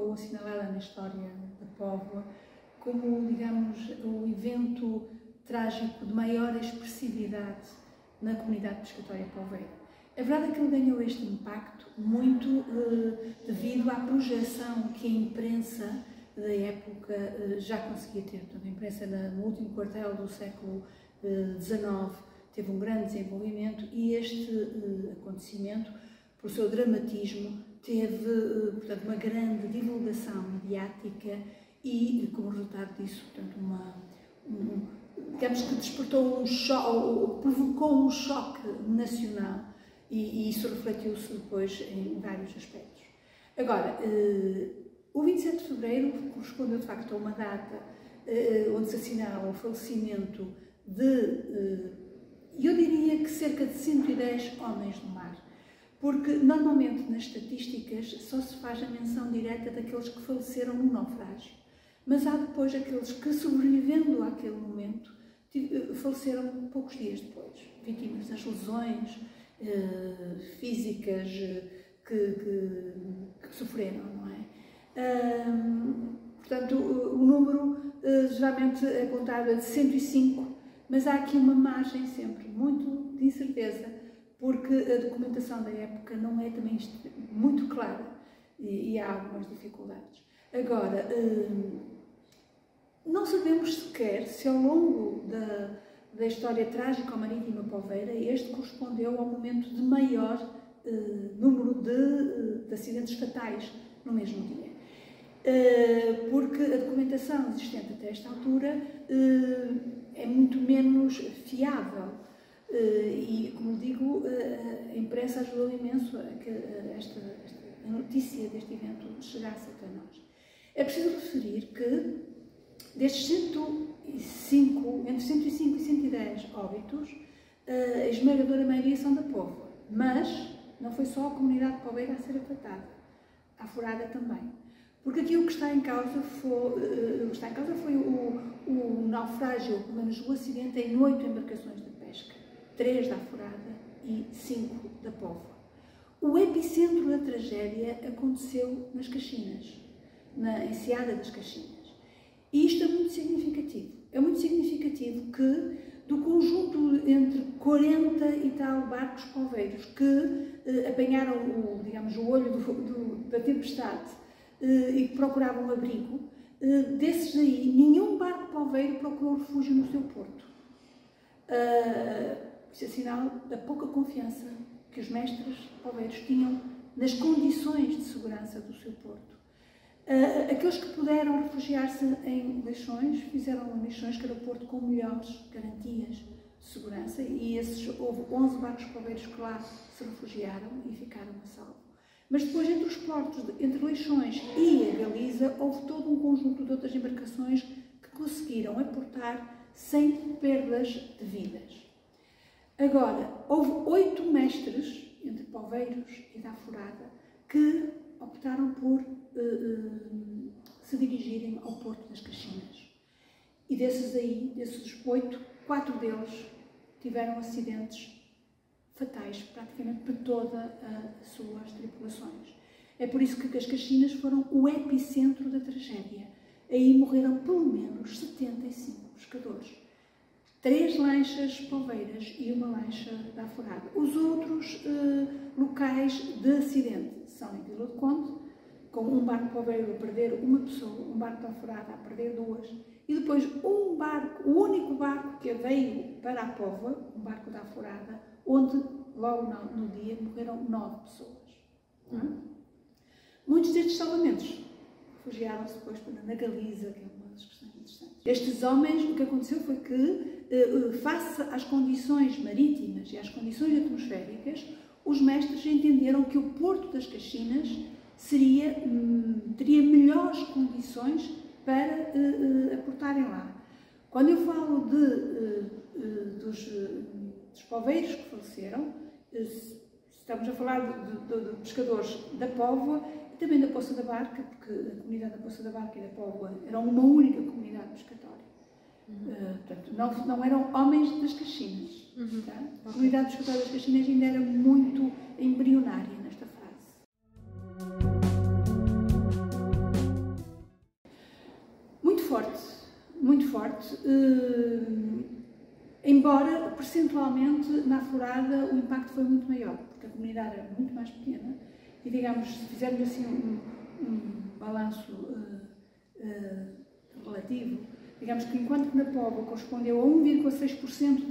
ficou assinalada na história da Póvoa como, digamos, o evento trágico de maior expressividade na comunidade pescatória poveira. A verdade é que ele ganhou este impacto muito devido à projeção que a imprensa da época já conseguia ter. Portanto, a imprensa no último quartel do século XIX teve um grande desenvolvimento e este acontecimento, por seu dramatismo, teve, portanto, uma grande divulgação mediática e, como resultado disso, portanto, digamos que despertou provocou um choque nacional e isso refletiu-se depois em vários aspectos. Agora, o 27 de fevereiro correspondeu de facto a uma data onde se assinala o falecimento de, eu diria que cerca de 110 homens do mar, porque normalmente nas estatísticas só se faz a menção direta daqueles que faleceram no naufrágio, mas há depois aqueles que, sobrevivendo àquele momento, faleceram poucos dias depois, vítimas das lesões físicas que sofreram, não é? Portanto, o número geralmente é apontado a de 105, mas há aqui uma margem sempre muito de incerteza, porque a documentação da época não é também muito clara e há algumas dificuldades. Agora, não sabemos sequer se ao longo da história trágico-marítima poveira este correspondeu ao momento de maior número de acidentes fatais no mesmo dia. Porque a documentação existente até esta altura é muito menos fiável e, como digo, a imprensa ajudou imenso a que a notícia deste evento chegasse até nós. É preciso referir que destes entre 105 e 110 óbitos, a esmagadora maioria são da Póvoa, mas não foi só a comunidade poveira a ser afetada, a Furada também. Porque aqui o que está em causa foi o naufrágio, ou pelo menos o acidente em 8 embarcações de pesca, 3 da Furada e 5 da Póvoa. O epicentro da tragédia aconteceu nas Caxinas, na enseada das Caxinas. E isto é muito significativo. É muito significativo que, do conjunto entre 40 e tal barcos poveiros que apanharam o olho da tempestade e que procuravam abrigo, desses aí, nenhum barco poveiro procurou refúgio no seu porto. Isso é sinal da pouca confiança que os mestres poveiros tinham nas condições de segurança do seu porto. Aqueles que puderam refugiar-se em Leixões, fizeram em Leixões, que era o porto com melhores garantias de segurança, e houve 11 barcos poveiros que lá se refugiaram e ficaram a salvo. Mas depois, entre os portos, entre Leixões e a Galiza, houve todo um conjunto de outras embarcações que conseguiram aportar sem perdas de vidas. Agora, houve 8 mestres, entre poveiros e da Furada, que optaram por se dirigirem ao Porto das Caxinas. E desses 8, 4 deles tiveram acidentes fatais, praticamente para todas as suas tripulações. É por isso que as Caxinas foram o epicentro da tragédia. Aí morreram pelo menos 75 pescadores. 3 lanchas poveiras e uma lancha da Furada. Os outros locais de acidente são em Vila do Conde, com um barco poveiro a perder uma pessoa, um barco da Furada a perder 2, e depois o único barco que veio para a Póvoa, um barco da Furada, onde logo no dia morreram 9 pessoas. Muitos destes salvamentos refugiaram-se depois na Galiza, que é uma das questões interessantes. Estes homens, o que aconteceu foi que, face às condições marítimas e às condições atmosféricas, os mestres entenderam que o Porto das Caxinas teria melhores condições para aportarem lá. Quando eu falo dos poveiros que faleceram, estamos a falar de pescadores da Póvoa e também da Poça da Barca, porque a comunidade da Poça da Barca e da Póvoa eram uma única comunidade pescatória. Portanto, não eram homens das Caxinas. Tá? A comunidade pescatória das Caxinas ainda era muito embrionária nesta fase. forte, muito forte, embora percentualmente na Aflorada o impacto foi muito maior, porque a comunidade era muito mais pequena e, digamos, se fizermos assim um balanço relativo, digamos que enquanto que na Póvoa correspondeu a 1,6%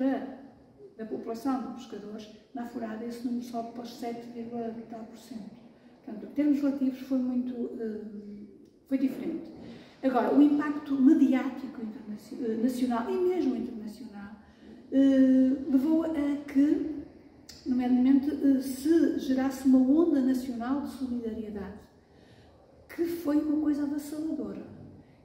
da população de pescadores, na Aflorada esse número sobe para os 7,tal%. Portanto, em termos relativos foi diferente. Agora, o impacto mediático nacional e mesmo internacional levou a que, nomeadamente, se gerasse uma onda nacional de solidariedade, que foi uma coisa avassaladora.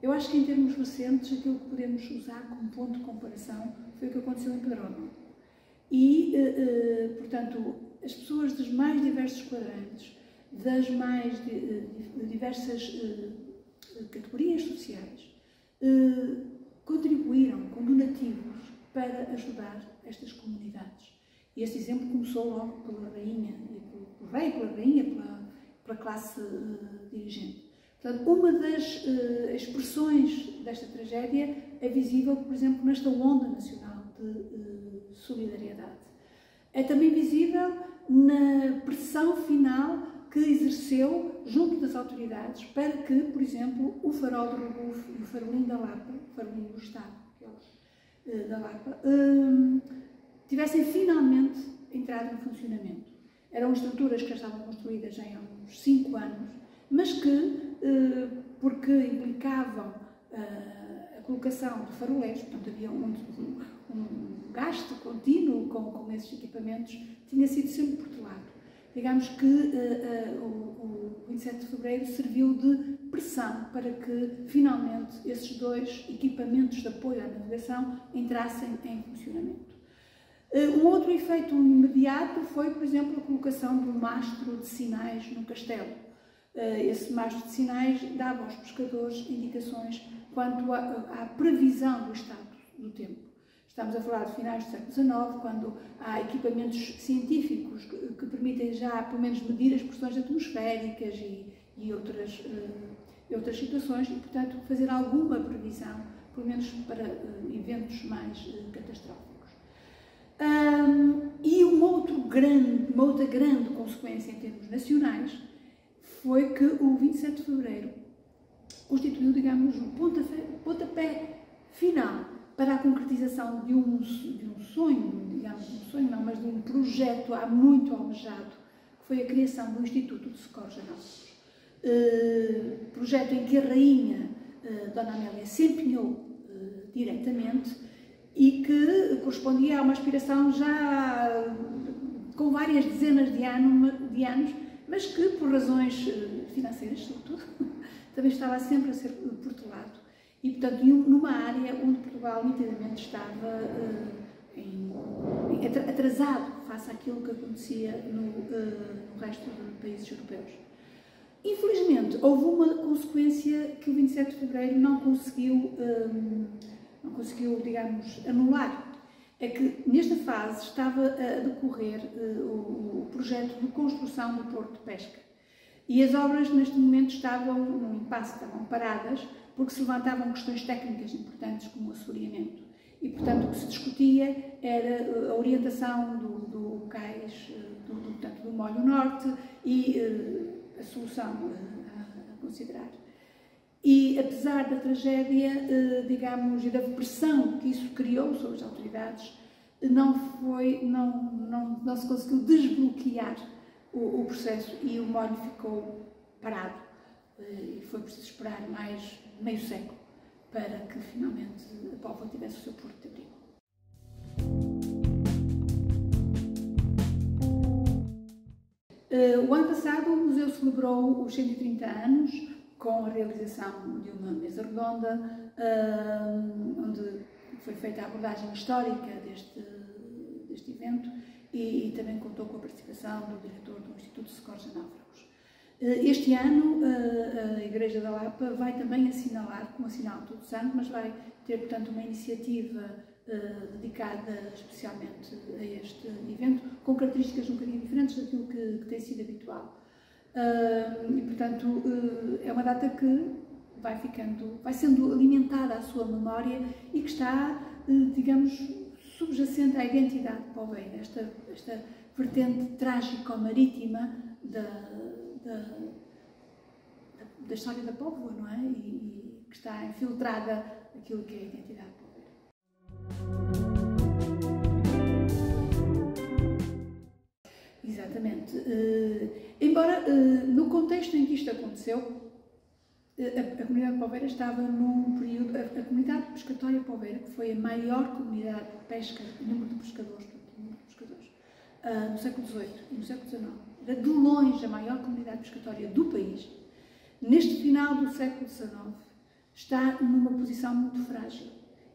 Eu acho que em termos recentes, aquilo que podemos usar como ponto de comparação foi o que aconteceu em Pedrógão. E, portanto, as pessoas dos mais diversos quadrantes, das mais diversas categorias sociais, contribuíram com donativos para ajudar estas comunidades. E este exemplo começou logo pela rainha, pelo rei, pela rainha, pela classe dirigente. Portanto, uma das expressões desta tragédia é visível, por exemplo, nesta onda nacional de solidariedade. É também visível na pressão final que exerceu junto das autoridades para que, por exemplo, o farol de Rebufo e o farolim da Lapa, o farolim do Estado, da Lapa, tivessem finalmente entrado em funcionamento. Eram estruturas que já estavam construídas já há uns 5 anos, mas que, porque implicavam a colocação de faroleiros, portanto havia um gasto contínuo com esses equipamentos, tinha sido sempre protelado. Digamos que o 27 de Fevereiro serviu de pressão para que finalmente esses 2 equipamentos de apoio à navegação entrassem em funcionamento. Um outro efeito imediato foi, por exemplo, a colocação de um mastro de sinais no castelo. Esse mastro de sinais dava aos pescadores indicações quanto à previsão do estado do tempo. Estamos a falar de finais do século XIX, quando há equipamentos científicos que permitem já, pelo menos, medir as pressões atmosféricas e outras situações e, portanto, fazer alguma previsão, pelo menos para eventos mais catastróficos. E uma outra grande consequência em termos nacionais foi que o 27 de Fevereiro constituiu, digamos, o pontapé final para a concretização de um sonho, digamos, mas de um projeto há muito almejado, que foi a criação do Instituto de Socorros a Náufragos. Projeto em que a rainha, Dona Amélia, se empenhou diretamente e que correspondia a uma aspiração já com várias dezenas de anos, mas que, por razões financeiras, sobretudo, também estava sempre a ser protelado. E, portanto, numa área onde Portugal nitidamente estava atrasado face àquilo que acontecia no resto dos países europeus. Infelizmente, houve uma consequência que o 27 de Fevereiro não conseguiu, digamos, anular. É que, nesta fase, estava a decorrer o projeto de construção do porto de pesca. E as obras, neste momento, estavam num impasse, estavam paradas, porque se levantavam questões técnicas importantes, como o assoreamento. E, portanto, o que se discutia era a orientação do cais, do molho norte e a solução a considerar. E, apesar da tragédia, digamos, e da pressão que isso criou sobre as autoridades, não se conseguiu desbloquear o processo e o molho ficou parado. E foi preciso esperar mais meio século para que finalmente a Póvoa tivesse o seu porto de abrigo. O ano passado o museu celebrou os 130 anos com a realização de uma mesa redonda, onde foi feita a abordagem histórica deste evento e também contou com a participação do diretor do Instituto de Socorros a Náufragos. Este ano a Igreja da Lapa vai também assinalar, como assinala todo o Santo, mas vai ter, portanto, uma iniciativa dedicada especialmente a este evento, com características um bocadinho diferentes daquilo que tem sido habitual. E, portanto, é uma data que vai sendo alimentada a sua memória e que está, digamos, subjacente à identidade poveira, esta vertente trágico-marítima da história da Póvoa, não é? E que está infiltrada naquilo que é a identidade poveira. Exatamente. Embora, no contexto em que isto aconteceu, a comunidade poveira estava num período... A comunidade pescatória poveira, que foi a maior comunidade de pesca em número de pescadores, no século XVIII e no século XIX, era de longe a maior comunidade pescatória do país, neste final do século XIX, está numa posição muito frágil.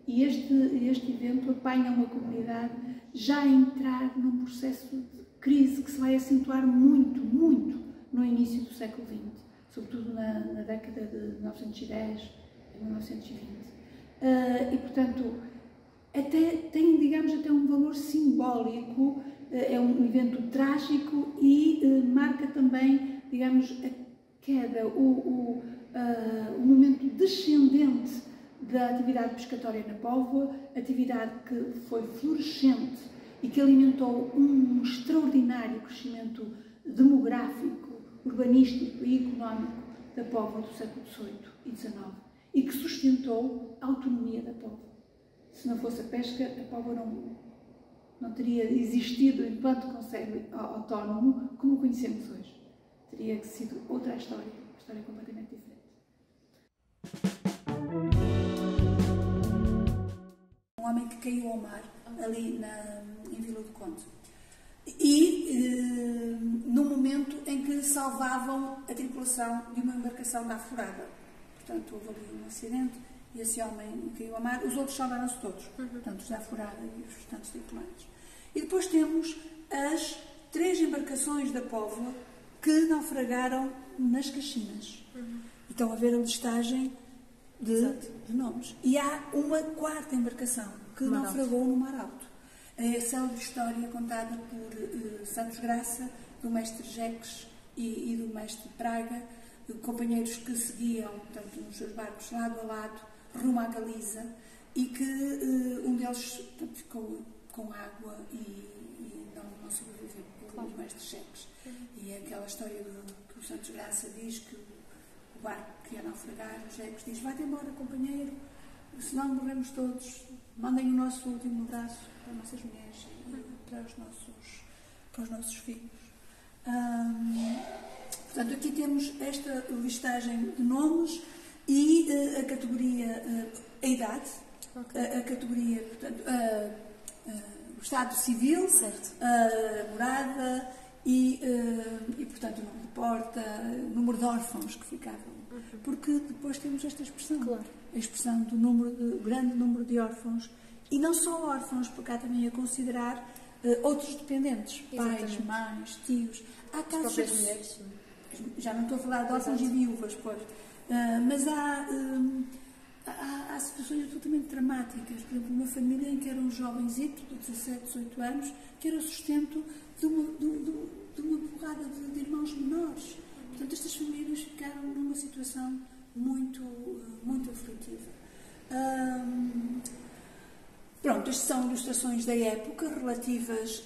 E este evento apanha uma comunidade já a entrar num processo de crise que se vai acentuar muito, muito no início do século XX, sobretudo na década de 1910 e 1920. E, portanto, tem, digamos, até um valor simbólico, é um evento trágico e marca também, digamos, a queda, o momento descendente da atividade pescatória na Póvoa, atividade que foi florescente e que alimentou um extraordinário crescimento demográfico, urbanístico e económico da Póvoa do século XVIII e XIX e que sustentou a autonomia da Póvoa. Se não fosse a pesca, a Póvoa não teria existido enquanto conceito autónomo como o conhecemos hoje. Teria sido outra história, uma história completamente diferente. Um homem que caiu ao mar, ali em Vila do Conde. E no momento em que salvavam a tripulação de uma embarcação da Aflorada. Portanto, houve ali um acidente e esse homem caiu ao mar. Os outros salvaram-se todos, portanto, os da Aflorada e os restantes tripulantes. E depois temos as 3 embarcações da Póvoa que naufragaram nas Caxinas. E estão a ver a listagem de nomes. E há uma 4ª embarcação que naufragou no Mar Alto. É a célebre história contada por Santos Graça, do mestre Jeques e do mestre Praga, companheiros que seguiam, portanto, nos seus barcos lado a lado, rumo à Galiza, e que um deles, portanto, ficou com água e não sobreviveu, claro. Os mestres Jeques. E é aquela história que o Santos Graça diz que o barco que ia naufragar, o Jeques diz: vai-te embora, companheiro, senão morremos todos, mandem o nosso último abraço para as nossas mulheres e para os nossos filhos. Portanto, aqui temos esta listagem de nomes e a categoria, a idade, a categoria, portanto, o estado civil, a morada e, portanto, o número de porta, o número de órfãos que ficavam. Porque depois temos esta expressão, claro. A expressão do grande número de órfãos, e não só órfãos, porque há também a considerar outros dependentes, pais, mães, tios. Há casos, as mulheres, já não estou a falar de órfãos e viúvas, pois, mas há situações absolutamente dramáticas. Por exemplo, uma família em que era um jovenzito de 17, 18 anos, que era o sustento de uma porrada de irmãos menores. Portanto, estas famílias ficaram numa situação muito, muito aflitiva. Pronto, estas são ilustrações da época relativas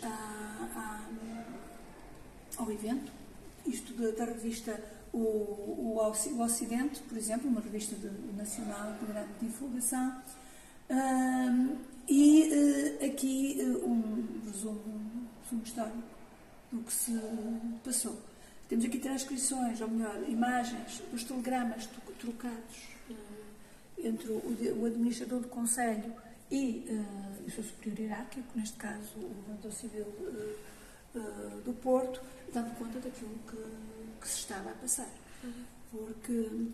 ao evento. Isto da revista o Ocidente, por exemplo, uma revista nacional de grande divulgação. Aqui um resumo histórico do que se passou. Temos aqui transcrições, ou melhor, imagens dos telegramas trocados entre o administrador do Conselho e o seu superior hierárquico, neste caso o governador civil do Porto, dando conta daquilo que se estava a passar. Porque,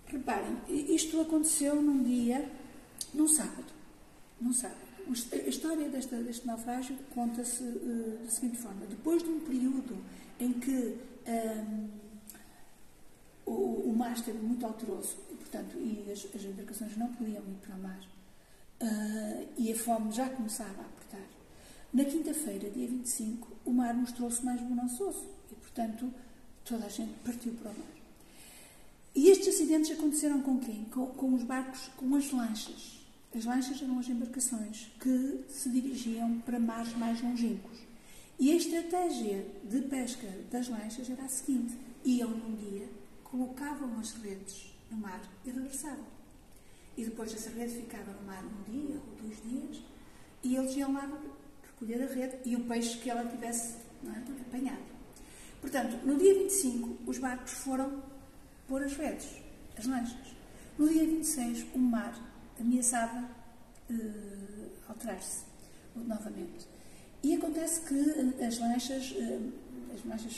reparem, isto aconteceu num sábado. A história deste naufrágio conta-se da seguinte forma: depois de um período em que o mar esteve muito alteroso, e, portanto, as embarcações não podiam ir para o mar, e a fome já começava a apertar, na quinta-feira, dia 25, o mar mostrou-se mais bonançoso e, portanto, toda a gente partiu para o mar. E estes acidentes aconteceram com quem? Com os barcos, com as lanchas. As lanchas eram as embarcações que se dirigiam para mares mais longínquos. E a estratégia de pesca das lanchas era a seguinte: iam num dia, colocavam as redes no mar e regressavam. E depois essa rede ficava no mar um dia ou 2 dias e eles iam lá recolher a rede e o peixe que ela tivesse, não é, apanhado. Portanto, no dia 25, os barcos foram pôr as redes, as lanchas. No dia 26, o mar ameaçava alterar-se novamente. E acontece que as lanchas,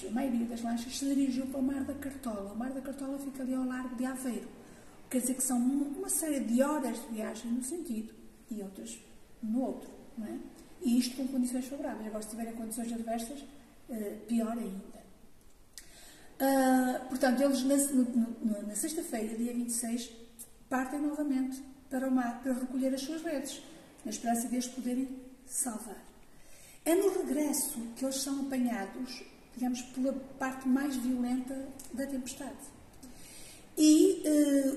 a maioria das lanchas se dirigiu para o Mar da Cartola. O Mar da Cartola fica ali ao largo de Aveiro. Quer dizer que são uma série de horas de viagem num sentido e outras no outro, não é? E isto com condições favoráveis. Agora, se tiverem condições adversas, pior ainda. Portanto, eles na sexta-feira, dia 26, partem novamente para o mar para recolher as suas redes, na esperança de eles poderem salvar. É no regresso que eles são apanhados, digamos, pela parte mais violenta da tempestade. E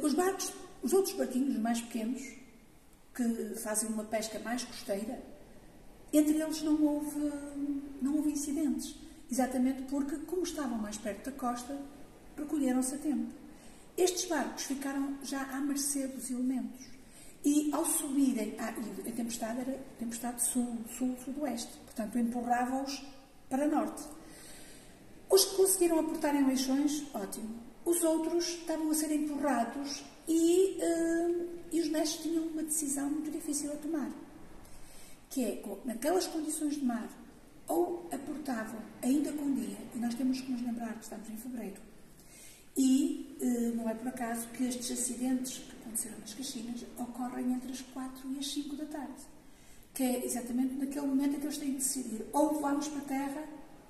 os outros barquinhos, os mais pequenos, que fazem uma pesca mais costeira, entre eles não houve incidentes. Exatamente porque, como estavam mais perto da costa, recolheram-se a tempo. Estes barcos ficaram já à mercê dos elementos. E ao subirem, a tempestade era tempestade sul-sudoeste, portanto empurrava-os para norte. Os que conseguiram aportar em Leixões, ótimo. Os outros estavam a ser empurrados e os mestres tinham uma decisão muito difícil a tomar, que é, naquelas condições de mar, ou aportavam ainda com dia, e nós temos que nos lembrar que estamos em fevereiro, e não é por acaso que estes acidentes que aconteceram nas Caxinas ocorrem entre as 4 e as 5 da tarde, que é exatamente naquele momento em que eles têm de decidir: ou vamos para a terra,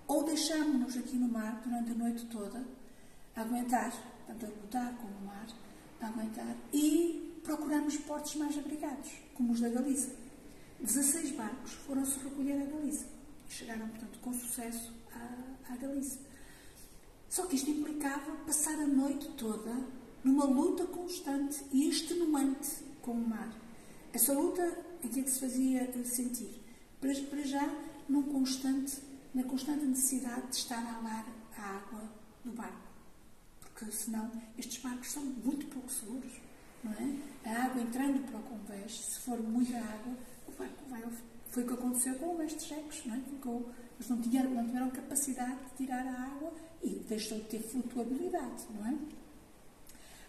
ou deixamos-nos aqui no mar durante a noite toda, a aguentar, tanto a lutar como o mar, a aguentar, e procuramos portos mais abrigados, como os da Galiza. 16 barcos foram-se recolher à Galiza e chegaram, portanto, com sucesso à Galiza. Só que isto implicava passar a noite toda numa luta constante e extenuante com o mar. Essa luta em que se fazia sentir? Para já, na constante necessidade de estar a alar a água do barco. Porque senão estes barcos são muito pouco seguros, não é? A água entrando para o convés, se for muita água, o barco vai. Foi o que aconteceu com estes jecos, não é? Eles não tiveram capacidade de tirar a água e deixou de ter flutuabilidade, não é?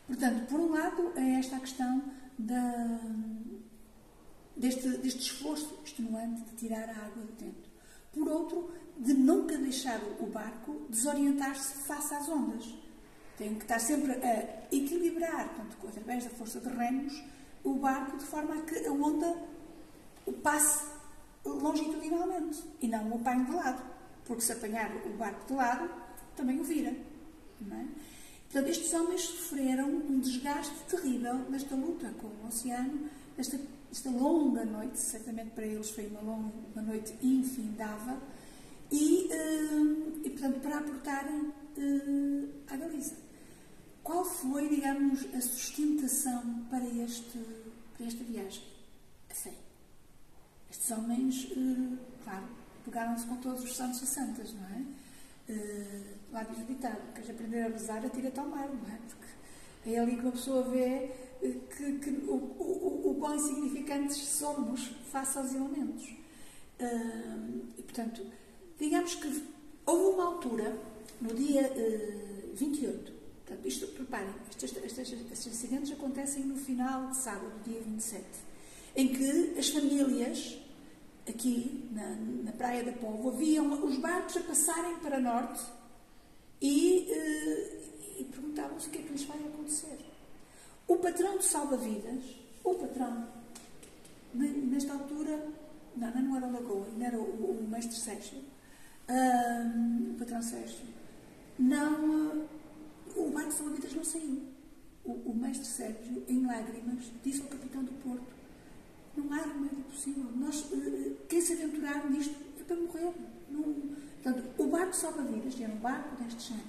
Portanto, por um lado, é esta a questão deste esforço extenuante de tirar a água de dentro. Por outro, de nunca deixar o barco desorientar-se face às ondas. Tem que estar sempre a equilibrar, portanto, através da força de remos, o barco de forma a que a onda o passe longitudinalmente e não o apanhe de lado, porque se apanhar o barco de lado, também o vira, não é? Portanto, estes homens sofreram um desgaste terrível nesta luta com o oceano, esta longa noite, certamente para eles foi uma noite infindável, e portanto, para aportarem à Galiza. Qual foi, digamos, a sustentação para esta viagem? A fé. Estes homens, claro, pegaram-se com todos os santos e santas, não é? Lá diz o ditado: queres aprender a rezar, atira-te ao mar, não é? Porque é ali que uma pessoa vê o quão insignificantes somos face aos elementos. E, portanto, digamos que houve uma altura, no dia 28, portanto, isto, reparem, estes acidentes acontecem no final de sábado, dia 27, em que as famílias, aqui na Praia da Póvoa, viam os barcos a passarem para norte e perguntavam-se o que é que lhes vai acontecer. O patrão de salva-vidas, nesta altura, não era o Lagoa, não era o mestre Sérgio, o patrão Sérgio, o barco de salva-vidas não saiu. O mestre Sérgio, em lágrimas, disse ao capitão do Porto: não há remédio possível. Quem se aventurar nisto é para morrer. Portanto, o barco salva-vidas, era um barco deste género,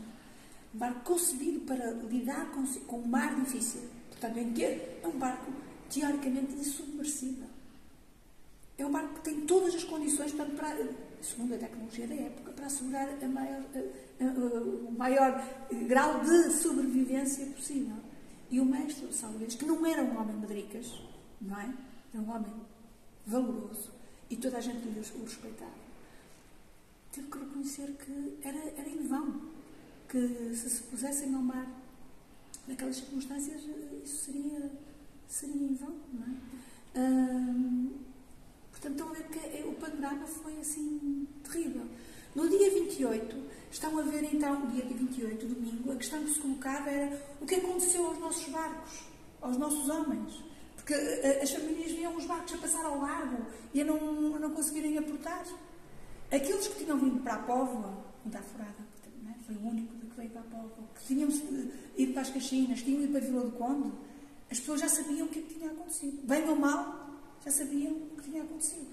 um barco concebido para lidar com um mar difícil. Portanto, é um barco teoricamente insubmersível. É um barco que tem todas as condições, portanto, segundo a tecnologia da época, para assegurar o maior grau de sobrevivência possível. E o mestre Salgueiros, que não era um homem medricas, não é? Era um homem valoroso e toda a gente o respeitava. Teve que reconhecer que era em vão, que se pusessem ao mar naquelas circunstâncias, isso seria em vão, não é? Portanto, estão a ver que o panorama foi assim terrível. No dia 28, estão a ver então, no dia 28, domingo, a questão que se colocava era o que aconteceu aos nossos barcos, aos nossos homens. Porque as famílias viam os barcos a passar ao largo e a não conseguirem aportar. Aqueles que tinham vindo para a Póvoa, Ponta Furada, não é? Foi o único que veio para a Póvoa, que tinham ido para as Caxinas, tinham ido para a Vila do Conde, as pessoas já sabiam o que tinha acontecido. Bem ou mal, já sabiam o que tinha acontecido.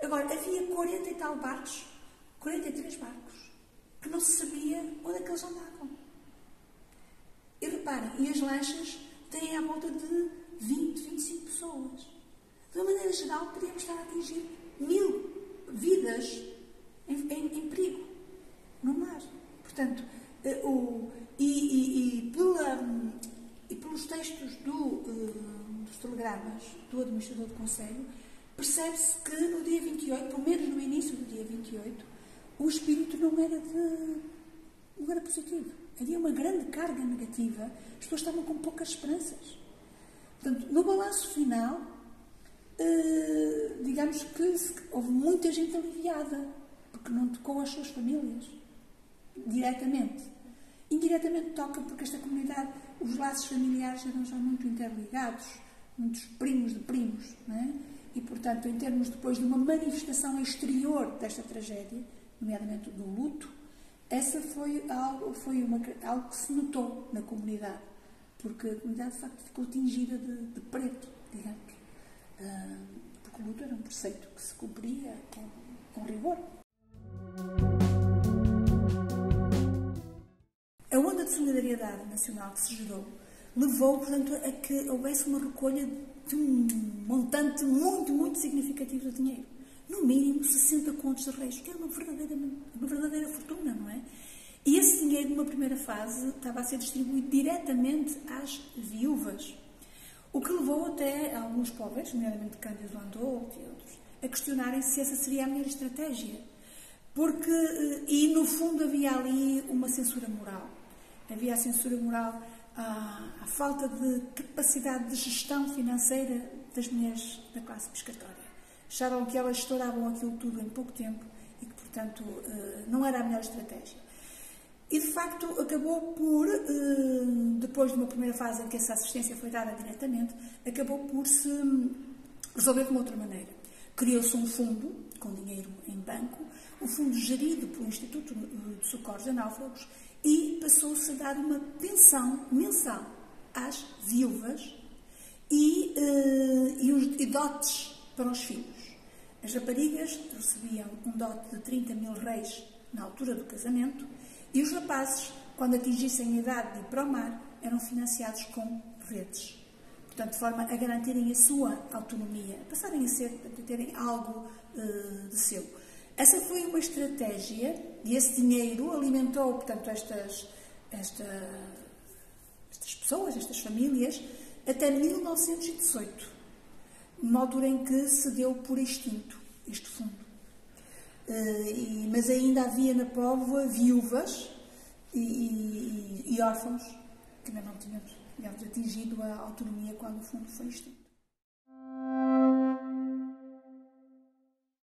Agora, havia 40 e tal barcos, 43 barcos, que não se sabia onde é que eles andavam. E reparem, e as lanchas têm à volta de 20, 25 pessoas. De uma maneira geral, podíamos estar a atingir 1000 vidas em perigo no mar. Portanto, pelos textos dos telegramas do administrador do Conselho, percebe-se que no dia 28, pelo menos no início do dia 28, o espírito não era positivo. Havia uma grande carga negativa, as pessoas estavam com poucas esperanças. Portanto, no balanço final, digamos que houve muita gente aliviada, porque não tocou às suas famílias, diretamente. Indiretamente toca porque esta comunidade, os laços familiares eram já muito interligados, muitos primos de primos, não é? E, portanto, em termos depois de uma manifestação exterior desta tragédia, nomeadamente do luto, essa foi algo que se notou na comunidade, porque a comunidade, de facto, ficou tingida de preto, digamos, porque o luto era um preceito que se cumpria com rigor. A onda de solidariedade nacional que se gerou levou, portanto, a que houvesse uma recolha de um montante muito, muito significativo de dinheiro. No mínimo 60 contos de reis, que é uma verdadeira fortuna, não é? E esse dinheiro, numa primeira fase, estava a ser distribuído diretamente às viúvas, o que levou até alguns poveiros, nomeadamente Cândido Landolfo e outros, a questionarem se essa seria a melhor estratégia. E no fundo havia ali uma censura moral. Havia a censura moral, a falta de capacidade de gestão financeira das mulheres da classe pescatória. Acharam que elas estouravam aquilo tudo em pouco tempo e que, portanto, não era a melhor estratégia. E, de facto, acabou por, depois de uma primeira fase em que essa assistência foi dada diretamente, acabou por se resolver de uma outra maneira. Criou-se um fundo, com dinheiro em banco, um fundo gerido pelo Instituto de Socorros a Náufragos, e passou-se a dar uma pensão mensal às viúvas e dotes para os filhos. As raparigas recebiam um dote de 30 mil reis na altura do casamento e os rapazes, quando atingissem a idade de ir para o mar, eram financiados com redes. Portanto, de forma a garantirem a sua autonomia, a passarem a terem algo de seu. Essa foi uma estratégia e esse dinheiro alimentou, portanto, estas pessoas, estas famílias, até 1918, numa altura em que se deu por extinto este fundo. Mas ainda havia na Póvoa viúvas e órfãos que ainda não tinham atingido a autonomia quando o fundo foi extinto.